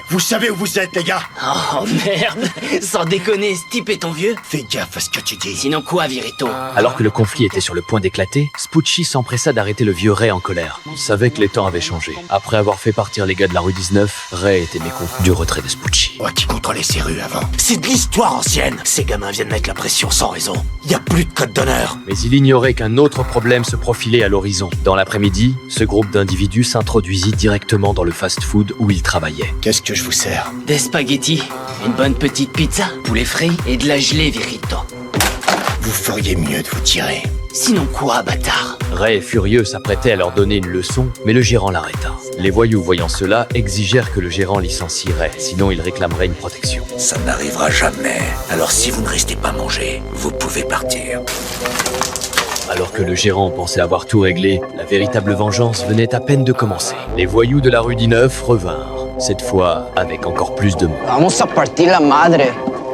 Vous savez où vous êtes, les gars? Oh merde. Sans déconner, ce type est ton vieux? Fais gaffe à ce que tu dis. Sinon quoi, Virito? Alors que le conflit était sur le point d'éclater, Spucci s'empressa d'arrêter le vieux Ray en colère. Il savait que les temps avaient changé. Après avoir fait partir les gars de la rue 19, Ray était mécontent du retrait de Spucci. Moi qui contrôlais ces rues avant. C'est de l'histoire ancienne. Ces gamins viennent mettre la pression sans raison. Y a plus de code d'honneur. Mais il ignorait qu'un autre problème se profilait à l'horizon. Dans l'après-midi, ce groupe d'individus s'introduisit directement dans le fast-food où il travaillait. Qu'est-ce que je vous sers? Des spaghettis, une bonne petite pizza, poulet frit et de la gelée, Virito. Vous feriez mieux de vous tirer. Sinon quoi, bâtard? Ray, furieux, s'apprêtait à leur donner une leçon, mais le gérant l'arrêta. Les voyous, voyant cela, exigèrent que le gérant licencie Ray, sinon il réclamerait une protection. Ça n'arrivera jamais. Alors si vous ne restez pas manger, vous pouvez partir. Alors que le gérant pensait avoir tout réglé, la véritable vengeance venait à peine de commencer. Les voyous de la rue 19 revinrent, cette fois avec encore plus de mots. Vamos a partir la madre.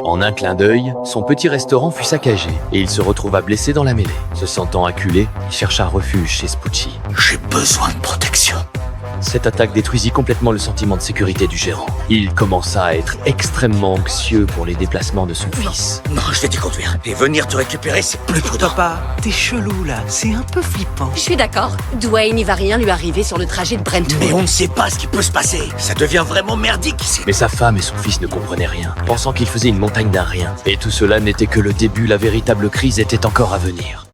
En un clin d'œil, son petit restaurant fut saccagé et il se retrouva blessé dans la mêlée. Se sentant acculé, il chercha refuge chez Spucci. J'ai besoin de protection. Cette attaque détruisit complètement le sentiment de sécurité du gérant. Il commença à être extrêmement anxieux pour les déplacements de son fils. Non, je vais te conduire. Et venir te récupérer, c'est plus prudent. Papa, t'es chelou là, c'est un peu flippant. Je suis d'accord. Dwayne, il va rien lui arriver sur le trajet de Brentwood. Mais on ne sait pas ce qui peut se passer. Ça devient vraiment merdique ici. Mais sa femme et son fils ne comprenaient rien, pensant qu'il faisait une montagne d'un rien. Et tout cela n'était que le début, la véritable crise était encore à venir.